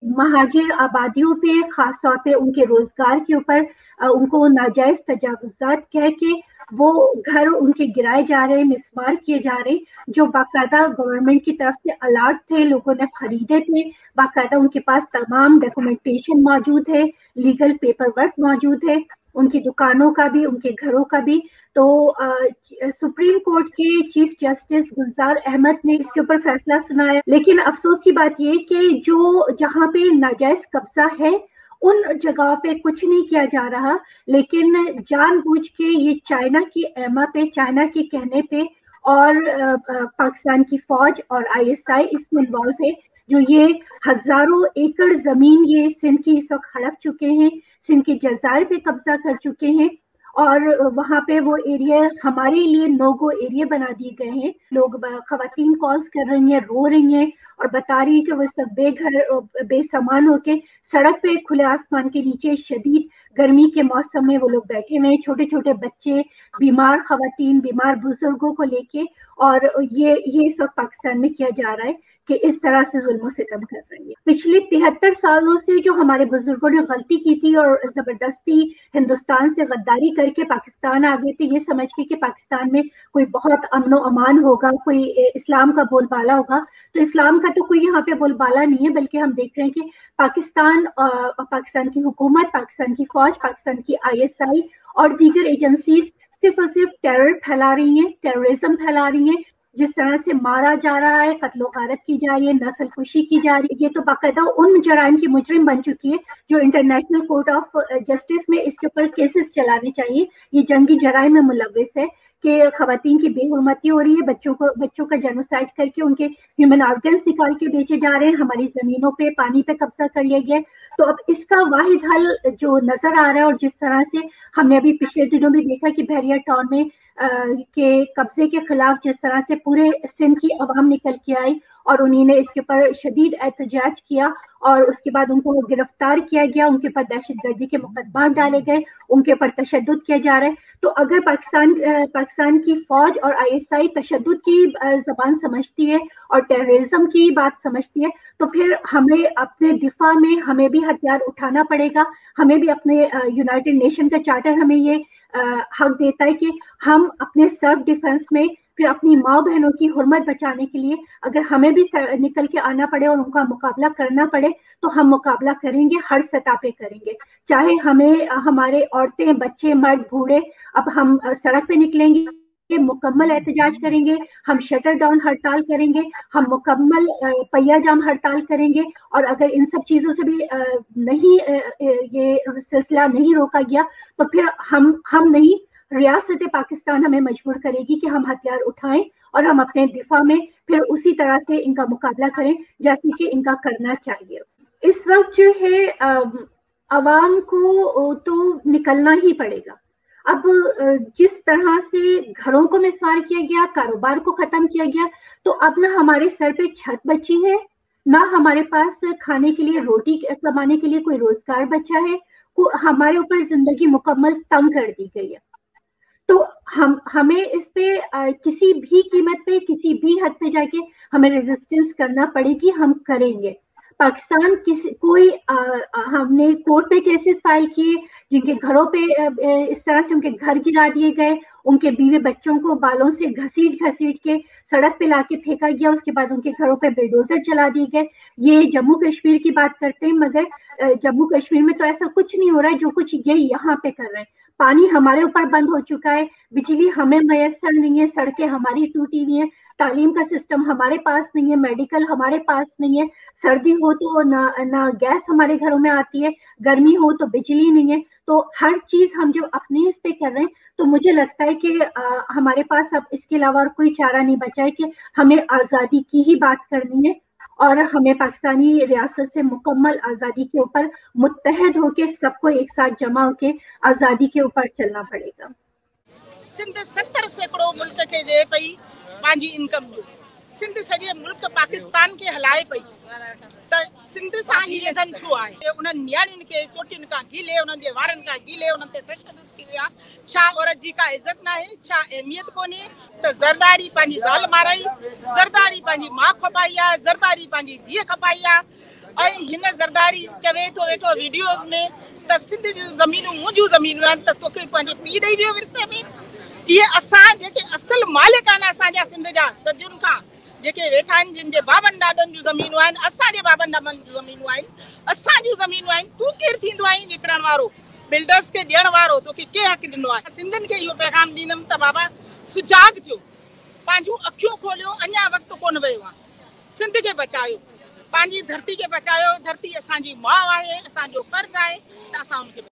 Muhajir आबादियों पे, खास तौर पे उनके रोजगार के ऊपर उनको नाजायज तजावुजात कह के वो घर उनके गिराए जा रहे, मिसमार किए जा रहे, जो बाकायदा गवर्नमेंट की तरफ से अलर्ट थे, लोगों ने खरीदे थे, बाकायदा उनके पास तमाम डॉक्यूमेंटेशन मौजूद है, लीगल पेपर वर्क मौजूद है, उनकी दुकानों का भी, उनके घरों का भी। तो सुप्रीम कोर्ट के चीफ जस्टिस गुलजार अहमद ने इसके ऊपर फैसला सुनाया, लेकिन अफसोस की बात ये कि जो जहां पे नाजायज कब्जा है उन जगहों पे कुछ नहीं किया जा रहा, लेकिन जानबूझ के ये चाइना की एमा पे, चाइना के कहने पे और पाकिस्तान की फौज और आईएसआई इसमें इन्वॉल्व है, जो ये हजारों एकड़ जमीन ये सिंध की इस वक्त हड़प चुके हैं, सिंध के जजायर पे कब्जा कर चुके हैं और वहां पे वो एरिया हमारे लिए नो गो एरिया बना दिए गए हैं। लोग खवातीन कॉल्स कर रही हैं, रो रही हैं और बता रही है कि वो सब बेघर बेसामान होके सड़क पे खुले आसमान के नीचे शदीद गर्मी के मौसम में वो लोग बैठे हुए हैं, छोटे छोटे बच्चे, बीमार खवातीन, बीमार बुजुर्गों को लेके। और ये सब पाकिस्तान में किया जा रहा है कि इस तरह से जुल्म सितम कर रही है। पिछले 73 सालों से जो हमारे बुजुर्गों ने गलती की थी और जबरदस्ती हिंदुस्तान से गद्दारी करके पाकिस्तान आ गए थे, ये समझ के कि पाकिस्तान में कोई बहुत अमनो अमान होगा, कोई इस्लाम का बोलबाला होगा, तो इस्लाम का तो कोई यहाँ पे बोलबाला नहीं है, बल्कि हम देख रहे हैं कि पाकिस्तान की हुकूमत, पाकिस्तान की फौज, पाकिस्तान की आईएसआई और दीगर एजेंसीज सिर्फ और सिर्फ टेरर फैला रही हैं, टेररिज्म फैला रही हैं। जिस तरह से मारा जा रहा है, कत्लो गारत की जा रही है, नस्ल खुशी की जा रही है, ये तो बाकायदा उन जराइम की मुजरिम बन चुकी है जो इंटरनेशनल कोर्ट ऑफ जस्टिस में इसके ऊपर केसेस चलाने चाहिए। ये जंगी जराइम में मुलव्विस है कि खवातीन की बेहुरमती हो रही है, बच्चों का जेनोसाइड करके उनके ह्यूमन ऑर्गन्स निकाल के बेचे जा रहे हैं, हमारी जमीनों पे, पानी पे कब्जा कर लिया गया है। तो अब इसका वाहिद हल जो नजर आ रहा है, और जिस तरह से हमने अभी पिछले दिनों भी देखा कि बहरिया टाउन में के कब्जे के खिलाफ जिस तरह से पूरे सिंध की अवाम निकल के आई और उन्होंने इसके ऊपर शदीद एहतजाज किया और उसके बाद उनको गिरफ्तार किया गया, उनके ऊपर दहशतगर्दी के मुकदमा डाले गए, उनके ऊपर तशद्दुद किया जा रहा है। तो अगर पाकिस्तान की फौज और आईएसआई तशद्दुद की जबान समझती है और टेररिज्म की बात समझती है, तो फिर हमें अपने दिफा में हमें भी हथियार उठाना पड़ेगा। हमें भी अपने यूनाइटेड नेशन का चार्टर हमें ये हक देता है कि हम अपने सेल्फ डिफेंस में फिर अपनी माँ बहनों की हुर्मत बचाने के लिए अगर हमें भी निकल के आना पड़े और उनका मुकाबला करना पड़े तो हम मुकाबला करेंगे, हर सतह पे करेंगे। चाहे हमें हमारे औरतें, बच्चे, मर्द, बूढ़े, अब हम सड़क पे निकलेंगे, मुकम्मल एहतजाज करेंगे, हम शटर डाउन हड़ताल करेंगे, हम मुकम्मल पहिया जाम हड़ताल करेंगे। और अगर इन सब चीजों से भी नहीं ये सिलसिला नहीं रोका गया तो फिर हम नहीं, रियासत पाकिस्तान हमें मजबूर करेगी कि हम हथियार उठाएं और हम अपने दिफा में फिर उसी तरह से इनका मुकाबला करें जैसे कि इनका करना चाहिए। इस वक्त जो है अवाम को तो निकलना ही पड़ेगा। अब जिस तरह से घरों को मिसमार किया गया, कारोबार को खत्म किया गया, तो अब ना हमारे सर पे छत बची है, ना हमारे पास खाने के लिए, रोटी कमाने के लिए कोई रोजगार बचा है, हमारे ऊपर जिंदगी मुकम्मल तंग कर दी गई है। तो हमें इस पे किसी भी कीमत पे, किसी भी हद पे जाके हमें रेजिस्टेंस करना पड़ेगी, हम करेंगे। पाकिस्तान हमने कोर्ट पे केसेस फाइल किए जिनके घरों पे इस तरह से उनके घर गिरा दिए गए, उनके बीवी बच्चों को बालों से घसीट के सड़क पे लाके फेंका गया, उसके बाद उनके घरों पे बुलडोजर चला दिए गए। ये जम्मू कश्मीर की बात करते हैं, मगर जम्मू कश्मीर में तो ऐसा कुछ नहीं हो रहा है जो कुछ ये यहाँ पे कर रहे हैं। पानी हमारे ऊपर बंद हो चुका है, बिजली हमें मैसर नहीं है, सड़कें हमारी टूटी हुई है, तालीम का सिस्टम हमारे पास नहीं है, मेडिकल हमारे पास नहीं है, सर्दी हो तो ना गैस हमारे घरों में आती है, गर्मी हो तो बिजली नहीं है। तो हर चीज हम जब अपने इस पे कर रहे हैं तो मुझे लगता है कि हमारे पास अब इसके अलावा और कोई चारा नहीं बचा है कि हमें आजादी की ही बात करनी है और हमें पाकिस्तानी रियासत से मुकम्मल आजादी के ऊपर मुत्तहद होके सबको एक साथ जमा होके आजादी के ऊपर चलना पड़ेगा। सिंध 70 सैकड़ों मुल्क के जे पई पांजी इनकम जो सिंध सॼे मुल्क पाकिस्तान के हलाए पई त सिंध सां ही निधन छो आहे। उन्हनि नियाणियुनि खे चोटियुनि खां गीले, उन्हनि जे वारनि खां गीले उन्हनि ते तशद्दुद थी वियो आहे। छा औरत जी का इज़त न आहे, छा अहमियत कोन्हे? त ज़रदारी पंहिंजी ज़ाल माराई, ज़रदारी पंहिंजी माउ खपाई आहे, ज़रदारी पंहिंजी धीअ खपाई आहे। ऐं हिन ज़रदारी चवे थो वेठो वीडियोज़ में त सिंध जूं ज़मीनूं मुंहिंजूं ज़मीनूं आहिनि, त तोखे पंहिंजे पीउ ॾेई वियो विरसे में। इहे असां जेके असुल मालिक आहिनि असांजा सिंध जा सदियुनि खां जेके वेठा आहिनि, जिन जे बाबनि ॾाॾनि जूं ज़मीनूं आहिनि, असांजे बाबनि ॾाॾनि जूं ज़मीनूं आहिनि, असांजूं ज़मीनूं आहिनि। तूं केरु थींदो आहीं विकिणण वारो, बिल्डर्स खे ॾियण वारो? तोखे के हक़ ॾिनो आहे? सिंधियुनि खे इहो पैगाम ॾींदमि त बाबा सुजाग थियो, पंहिंजूं अखियूं खोलियो, अञा वक़्तु कोन वियो आहे। सिंध खे बचायो, पंहिंजी धरती खे बचायो। धरती असांजी माउ आहे, असांजो फर्ज़ आहे त असां हुनखे